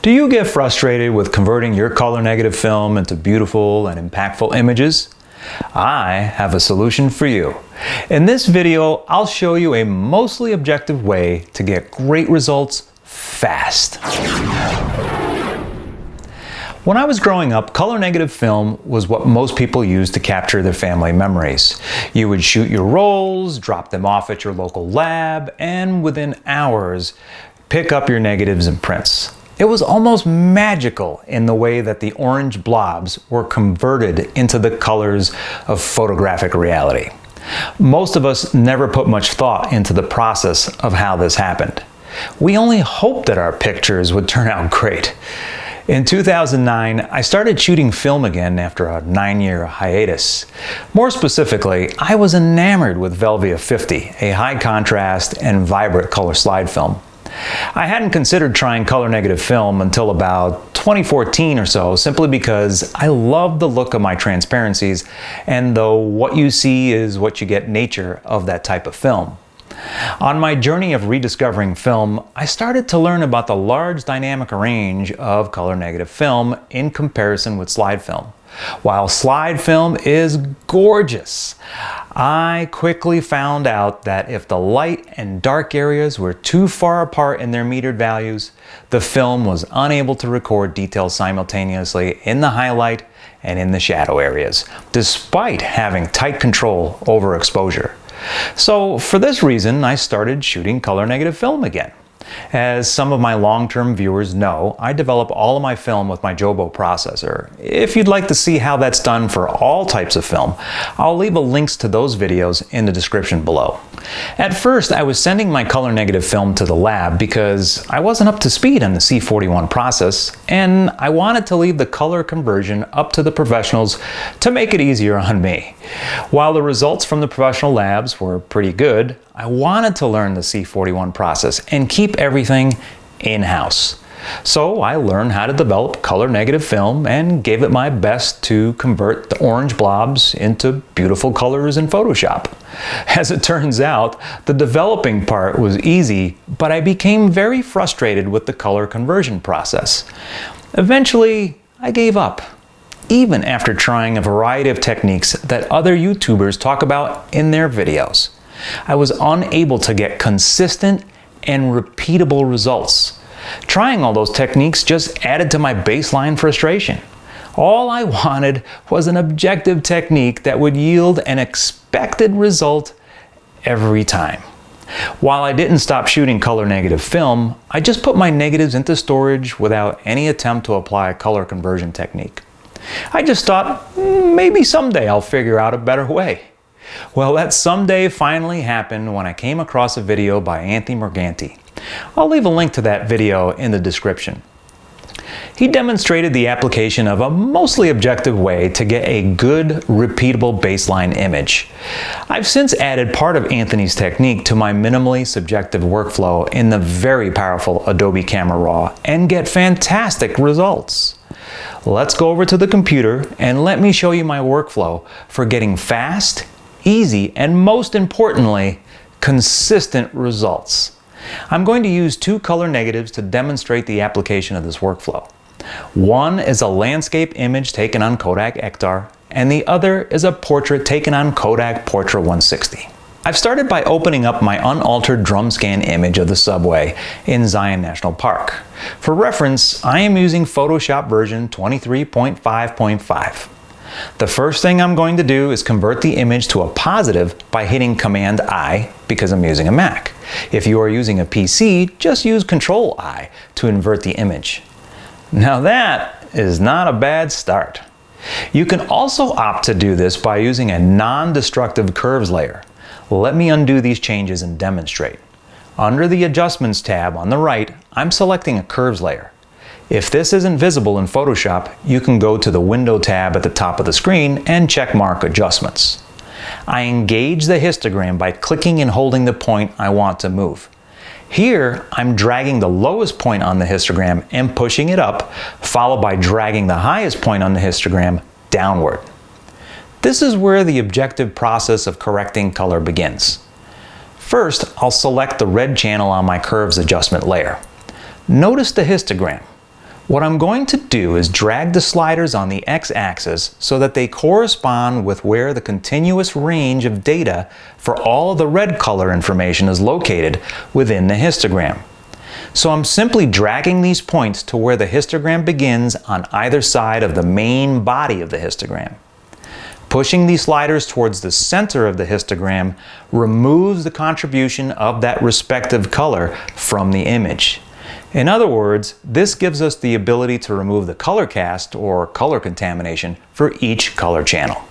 Do you get frustrated with converting your color negative film into beautiful and impactful images? I have a solution for you. In this video, I'll show you a mostly objective way to get great results fast. When I was growing up, color negative film was what most people used to capture their family memories. You would shoot your rolls, drop them off at your local lab, and within hours, pick up your negatives and prints. It was almost magical in the way that the orange blobs were converted into the colors of photographic reality. Most of us never put much thought into the process of how this happened. We only hoped that our pictures would turn out great. In 2009, I started shooting film again after a 9-year hiatus. More specifically, I was enamored with Velvia 50, a high contrast and vibrant color slide film. I hadn't considered trying color negative film until about 2014 or so, simply because I love the look of my transparencies and the what you see is what you get nature of that type of film. On my journey of rediscovering film, I started to learn about the large dynamic range of color negative film in comparison with slide film. While slide film is gorgeous, I quickly found out that if the light and dark areas were too far apart in their metered values, the film was unable to record details simultaneously in the highlight and in the shadow areas, despite having tight control over exposure. So for this reason, I started shooting color negative film again. As some of my long-term viewers know, I develop all of my film with my Jobo processor. If you'd like to see how that's done for all types of film, I'll leave links to those videos in the description below. At first, I was sending my color negative film to the lab because I wasn't up to speed on the C41 process, and I wanted to leave the color conversion up to the professionals to make it easier on me. While the results from the professional labs were pretty good, I wanted to learn the C41 process and keep everything in-house. So I learned how to develop color negative film and gave it my best to convert the orange blobs into beautiful colors in Photoshop. As it turns out, the developing part was easy, but I became very frustrated with the color conversion process. Eventually, I gave up, even after trying a variety of techniques that other YouTubers talk about in their videos. I was unable to get consistent and repeatable results. Trying all those techniques just added to my baseline frustration. All I wanted was an objective technique that would yield an expected result every time. While I didn't stop shooting color negative film, I just put my negatives into storage without any attempt to apply a color conversion technique. I just thought, maybe someday I'll figure out a better way. Well, that someday finally happened when I came across a video by Morganti. I'll leave a link to that video in the description. He demonstrated the application of a mostly objective way to get a good, repeatable baseline image. I've since added part of Anthony's technique to my minimally subjective workflow in the very powerful Adobe Camera Raw and get fantastic results. Let's go over to the computer and let me show you my workflow for getting fast, easy, and most importantly, consistent results. I'm going to use 2 color negatives to demonstrate the application of this workflow. One is a landscape image taken on Kodak Ektar, and the other is a portrait taken on Kodak Portra 160. I've started by opening up my unaltered drum scan image of the subway in Zion National Park. For reference, I am using Photoshop version 23.5.5. The first thing I'm going to do is convert the image to a positive by hitting Command I because I'm using a Mac. If you are using a PC, just use Control I to invert the image. Now that is not a bad start. You can also opt to do this by using a non-destructive curves layer. Let me undo these changes and demonstrate. Under the Adjustments tab on the right, I'm selecting a curves layer. If this isn't visible in Photoshop, you can go to the Window tab at the top of the screen and check mark Adjustments. I engage the histogram by clicking and holding the point I want to move. Here, I'm dragging the lowest point on the histogram and pushing it up, followed by dragging the highest point on the histogram downward. This is where the objective process of correcting color begins. First, I'll select the red channel on my curves adjustment layer. Notice the histogram. What I'm going to do is drag the sliders on the x-axis so that they correspond with where the continuous range of data for all of the red color information is located within the histogram. So I'm simply dragging these points to where the histogram begins on either side of the main body of the histogram. Pushing these sliders towards the center of the histogram removes the contribution of that respective color from the image. In other words, this gives us the ability to remove the color cast or color contamination for each color channel.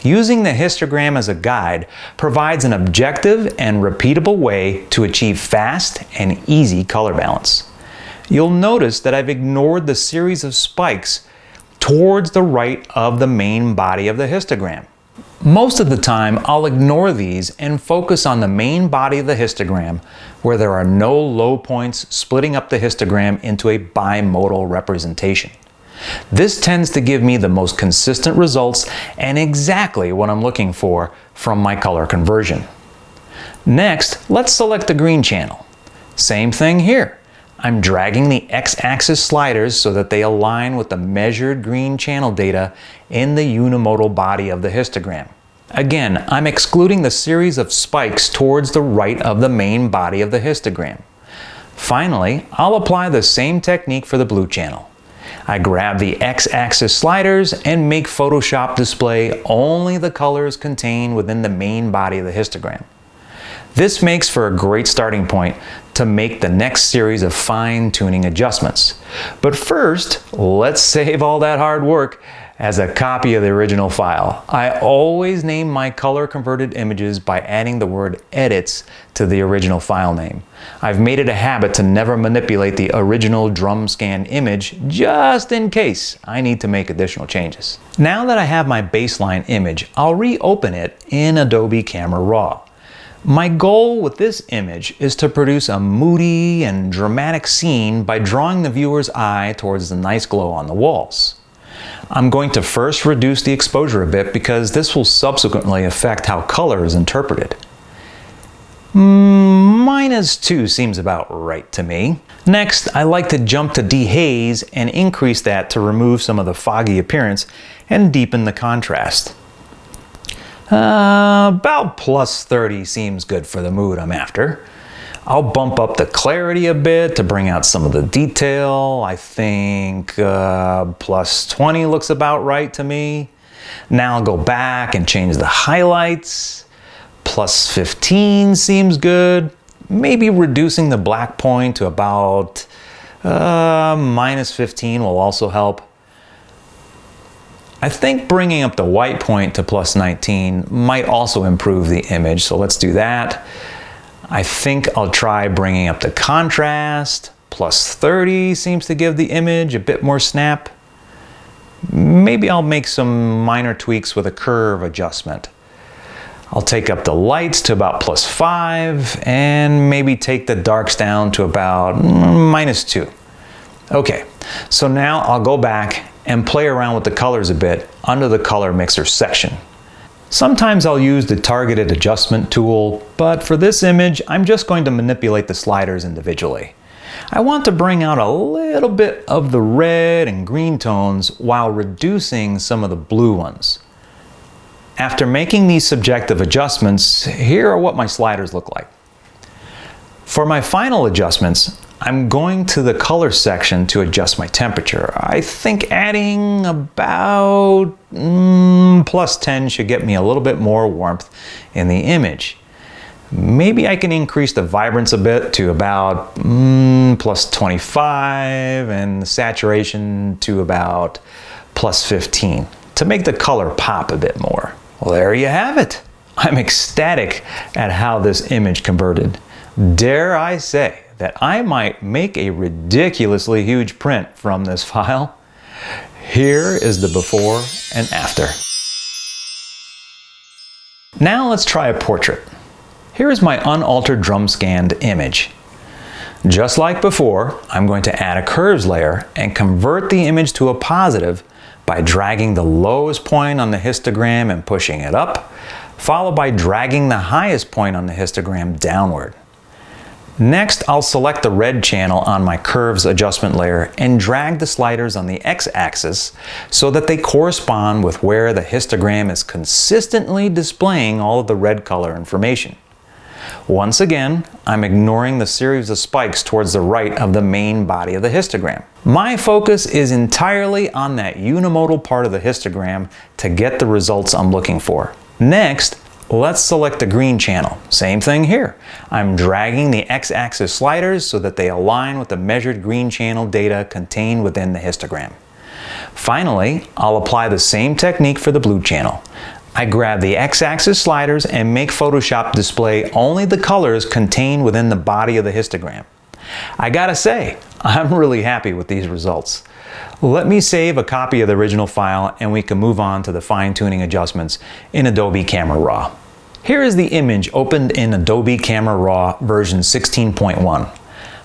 Using the histogram as a guide provides an objective and repeatable way to achieve fast and easy color balance. You'll notice that I've ignored the series of spikes towards the right of the main body of the histogram. Most of the time, I'll ignore these and focus on the main body of the histogram where there are no low points splitting up the histogram into a bimodal representation. This tends to give me the most consistent results and exactly what I'm looking for from my color conversion. Next, let's select the green channel. Same thing here. I'm dragging the x-axis sliders so that they align with the measured green channel data in the unimodal body of the histogram. Again, I'm excluding the series of spikes towards the right of the main body of the histogram. Finally, I'll apply the same technique for the blue channel. I grab the x-axis sliders and make Photoshop display only the colors contained within the main body of the histogram. This makes for a great starting point to make the next series of fine-tuning adjustments. But first, let's save all that hard work as a copy of the original file. I always name my color-converted images by adding the word edits to the original file name. I've made it a habit to never manipulate the original drum scan image just in case I need to make additional changes. Now that I have my baseline image, I'll reopen it in Adobe Camera Raw. My goal with this image is to produce a moody and dramatic scene by drawing the viewer's eye towards the nice glow on the walls. I'm going to first reduce the exposure a bit because this will subsequently affect how color is interpreted. -2 seems about right to me. Next, I like to jump to Dehaze and increase that to remove some of the foggy appearance and deepen the contrast. About +30 seems good for the mood I'm after. I'll bump up the clarity a bit to bring out some of the detail. I think +20 looks about right to me. Now I'll go back and change the highlights. +15 seems good. Maybe reducing the black point to about -15 will also help. I think bringing up the white point to +19 might also improve the image, so let's do that. I think I'll try bringing up the contrast. +30 seems to give the image a bit more snap. Maybe I'll make some minor tweaks with a curve adjustment. I'll take up the lights to about +5 and maybe take the darks down to about -2. Okay, so now I'll go back and play around with the colors a bit under the color mixer section. Sometimes I'll use the targeted adjustment tool, but for this image, I'm just going to manipulate the sliders individually. I want to bring out a little bit of the red and green tones while reducing some of the blue ones. After making these subjective adjustments, here are what my sliders look like. For my final adjustments, I'm going to the color section to adjust my temperature. I think adding about +10 should get me a little bit more warmth in the image. Maybe I can increase the vibrance a bit to about +25 and the saturation to about +15 to make the color pop a bit more. Well, there you have it. I'm ecstatic at how this image converted. Dare I say that I might make a ridiculously huge print from this file. Here is the before and after. Now let's try a portrait. Here is my unaltered drum scanned image. Just like before, I'm going to add a curves layer and convert the image to a positive by dragging the lowest point on the histogram and pushing it up, followed by dragging the highest point on the histogram downward. Next, I'll select the red channel on my curves adjustment layer and drag the sliders on the x-axis so that they correspond with where the histogram is consistently displaying all of the red color information. Once again, I'm ignoring the series of spikes towards the right of the main body of the histogram. My focus is entirely on that unimodal part of the histogram to get the results I'm looking for. Next, let's select the green channel. Same thing here. I'm dragging the x-axis sliders so that they align with the measured green channel data contained within the histogram. Finally, I'll apply the same technique for the blue channel. I grab the x-axis sliders and make Photoshop display only the colors contained within the body of the histogram. I gotta say, I'm really happy with these results. Let me save a copy of the original file and we can move on to the fine-tuning adjustments in Adobe Camera Raw. Here is the image opened in Adobe Camera Raw version 16.1.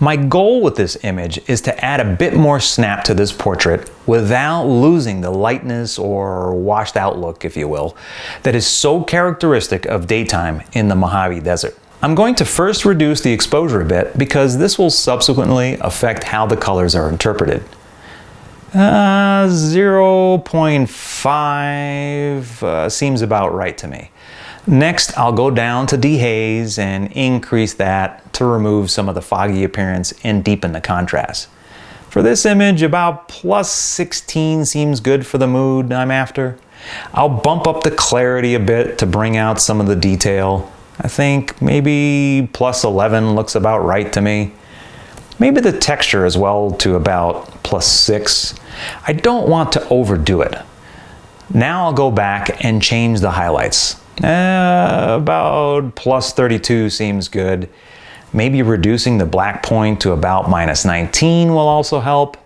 My goal with this image is to add a bit more snap to this portrait without losing the lightness or washed out look, if you will, that is so characteristic of daytime in the Mojave Desert. I'm going to first reduce the exposure a bit because this will subsequently affect how the colors are interpreted. 0.5 seems about right to me. Next, I'll go down to Dehaze and increase that to remove some of the foggy appearance and deepen the contrast. For this image, about +16 seems good for the mood I'm after. I'll bump up the clarity a bit to bring out some of the detail. I think maybe +11 looks about right to me. Maybe the texture as well to about +6. I don't want to overdo it. Now I'll go back and change the highlights. About +32 seems good. Maybe reducing the black point to about -19 will also help.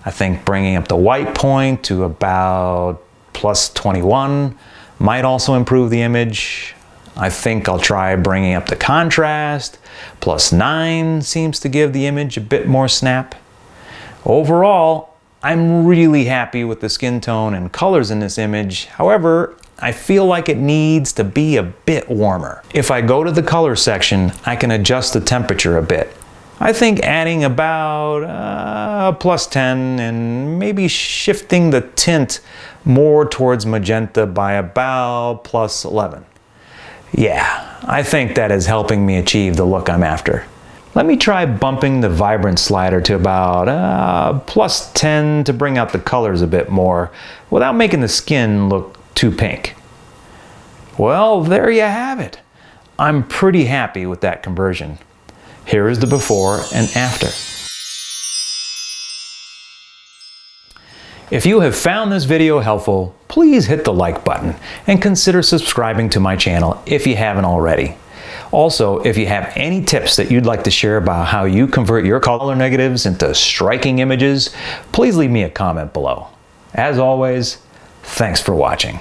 I think bringing up the white point to about +21 might also improve the image. I think I'll try bringing up the contrast. +9 seems to give the image a bit more snap. Overall, I'm really happy with the skin tone and colors in this image. However, I feel like it needs to be a bit warmer. If I go to the color section, I can adjust the temperature a bit. I think adding about +10 and maybe shifting the tint more towards magenta by about +11. Yeah, I think that is helping me achieve the look I'm after. Let me try bumping the vibrant slider to about +10 to bring out the colors a bit more without making the skin look too pink. Well, there you have it. I'm pretty happy with that conversion. Here is the before and after. If you have found this video helpful, please hit the like button and consider subscribing to my channel if you haven't already. Also, if you have any tips that you'd like to share about how you convert your color negatives into striking images, please leave me a comment below. As always, thanks for watching.